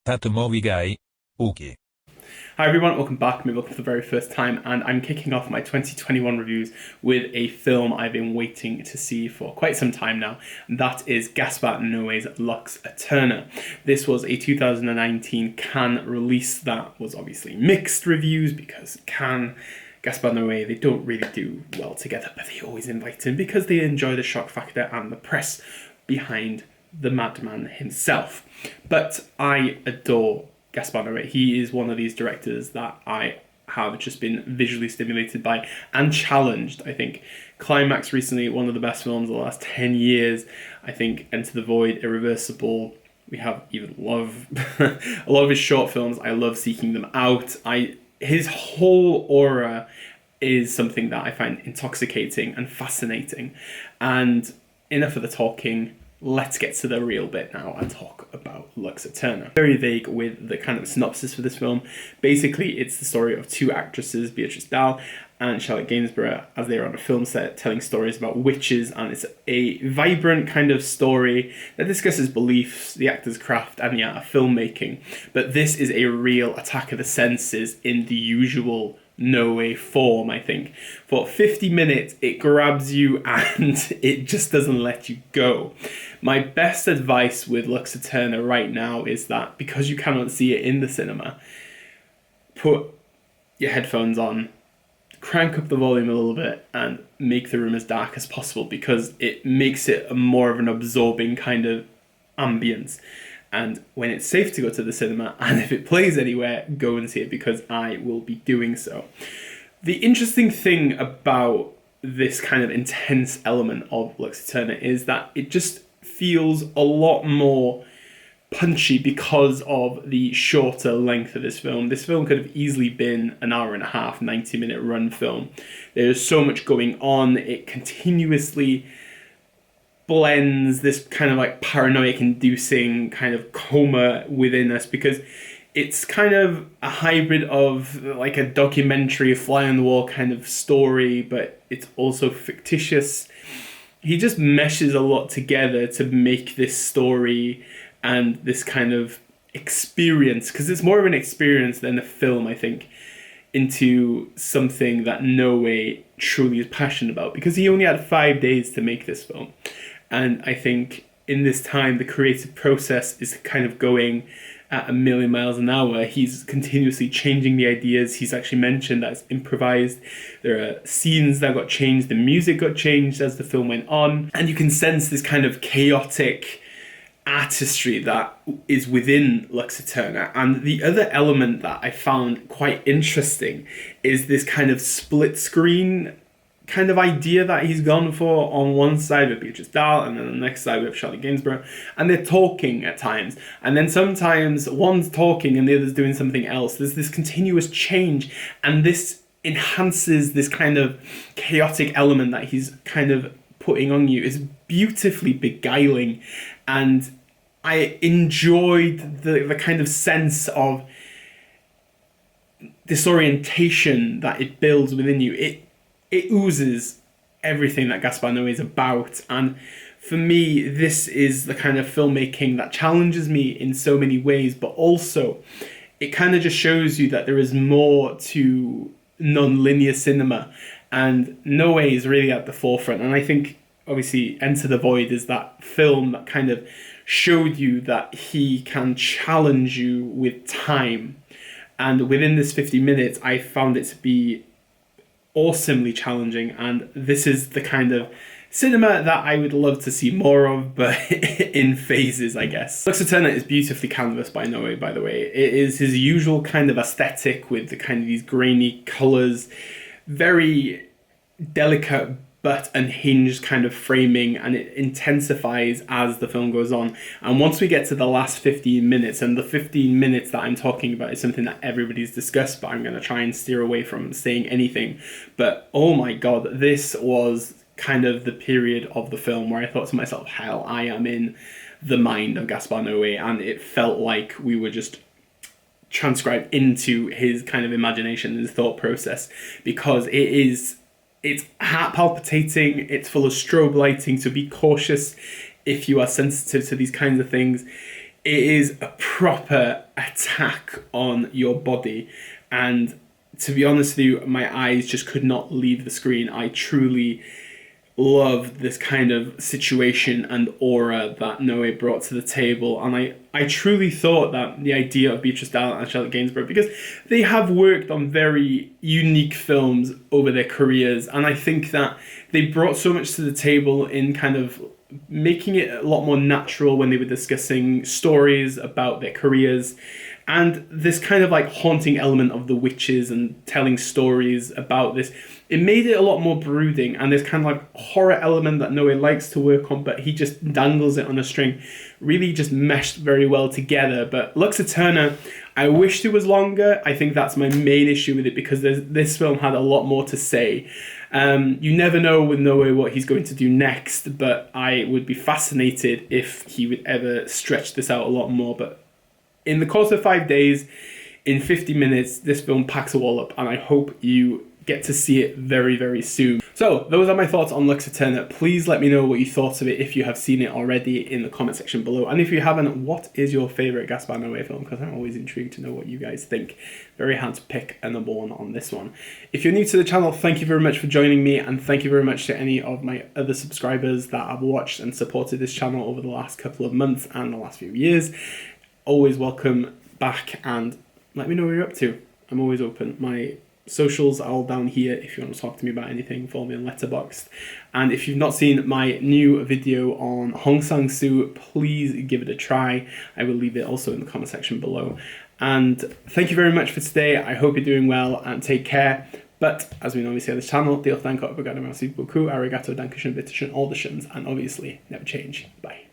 Tato movie guy. Okay. Hi everyone, welcome back. Maybe welcome for the very first time, and I'm kicking off my 2021 reviews with a film I've been waiting to see for quite some time now, and that is Gaspar Noé's Lux Æterna. This was a 2019 Cannes release that was obviously mixed reviews because Cannes, Gaspar Noé, they don't really do well together, but they always invite him because they enjoy the shock factor and the press behind the madman himself. But I adore Gaspar Noé. He is one of these directors that I have just been visually stimulated by and challenged. I think Climax recently, one of the best films of the last 10 years. I think Enter the Void, Irreversible. We have even Love. A lot of his short films, I love seeking them out. His whole aura is something that I find intoxicating and fascinating. And enough of the talking. Let's get to the real bit now and talk about Lux Æterna. Very vague with the kind of synopsis for this film. Basically, it's the story of two actresses, Beatrice Dahl and Charlotte Gainsborough, as they are on a film set telling stories about witches, and it's a vibrant kind of story that discusses beliefs, the actor's craft, and the art of filmmaking. But this is a real attack of the senses in the usual Noé form, I think. For 50 minutes, it grabs you and it just doesn't let you go. My best advice with Lux Æterna right now is that because you cannot see it in the cinema, put your headphones on, crank up the volume a little bit, and make the room as dark as possible because it makes it a more of an absorbing kind of ambience. And when it's safe to go to the cinema, and if it plays anywhere, go and see it because I will be doing so. The interesting thing about this kind of intense element of Lux Æterna is that it just feels a lot more punchy because of the shorter length of this film. This film could have easily been an hour and a half, 90-minute run film. There's so much going on. It continuously blends this kind of like paranoid inducing kind of coma within us because it's kind of a hybrid of like a documentary, a fly on the wall kind of story, but it's also fictitious. He just meshes a lot together to make this story and this kind of experience, because it's more of an experience than a film, I think, into something that Noé truly is passionate about, because he only had 5 days to make this film. And I think in this time, the creative process is kind of going at a million miles an hour. He's continuously changing the ideas. He's actually mentioned that it's improvised. There are scenes that got changed. The music got changed as the film went on. And you can sense this kind of chaotic artistry that is within Lux Æterna. And the other element that I found quite interesting is this kind of split screen kind of idea that he's gone for. On one side with Beatrice Dahl, and then on the next side with Charlotte Gainsborough, and they're talking at times, and then sometimes one's talking and the other's doing something else. There's this continuous change, and this enhances this kind of chaotic element that he's kind of putting on you. Is beautifully beguiling, and I enjoyed the kind of sense of disorientation that it builds within you. It oozes everything that Gaspar Noé is about. And for me, this is the kind of filmmaking that challenges me in so many ways, but also it kind of just shows you that there is more to non-linear cinema. And Noé is really at the forefront. And I think, obviously, Enter the Void is that film that kind of showed you that he can challenge you with time. And within this 50 minutes, I found it to be awesomely challenging, and this is the kind of cinema that I would love to see more of, but in phases, I guess. Lux Æterna is beautifully canvassed by Noé, by the way. It is his usual kind of aesthetic with the kind of these grainy colours, very delicate but unhinged kind of framing, and it intensifies as the film goes on. And once we get to the last 15 minutes, and the 15 minutes that I'm talking about is something that everybody's discussed, but I'm going to try and steer away from saying anything. But oh my god, this was kind of the period of the film where I thought to myself, hell, I am in the mind of Gaspar Noé, and it felt like we were just transcribed into his kind of imagination and his thought process, because it's heart palpitating, it's full of strobe lighting, so be cautious if you are sensitive to these kinds of things. it is a proper attack on your body. And to be honest with you, my eyes just could not leave the screen. I truly love this kind of situation and aura that Noe brought to the table, and I truly thought that the idea of Beatrice Dalle and Charlotte Gainsbourg, because they have worked on very unique films over their careers, and I think that they brought so much to the table in kind of making it a lot more natural when they were discussing stories about their careers, and this kind of like haunting element of the witches and telling stories about this. It made it a lot more brooding, and this kind of like horror element that Noe likes to work on, but he just dangles it on a string, really just meshed very well together. But Lux Æterna, I wished it was longer. I think that's my main issue with it, because this film had a lot more to say. You never know with Noe what he's going to do next, but I would be fascinated if he would ever stretch this out a lot more. But in the course of 5 days, in 50 minutes, this film packs a wall up, and I hope you get to see it very, very soon. So those are my thoughts on Lux Æterna. Please let me know what you thought of it if you have seen it already in the comment section below. And if you haven't, what is your favourite Gaspar Noé film? Because I'm always intrigued to know what you guys think. Very hard to pick a number one on this one. If you're new to the channel, thank you very much for joining me, and thank you very much to any of my other subscribers that have watched and supported this channel over the last couple of months and the last few years. Always welcome back, and let me know what you're up to. I'm always open. My socials are all down here if you want to talk to me about anything. Follow me on Letterboxd. And if you've not seen my new video on Hong Sang-soo, please give it a try. I will leave it also in the comment section below. And thank you very much for today. I hope you're doing well, and take care. But as we normally say on this channel, Diolch danko, obrigado, merci beaucoup, arigato, dankeschön, bitteschön, all the shuns, and obviously never change. Bye.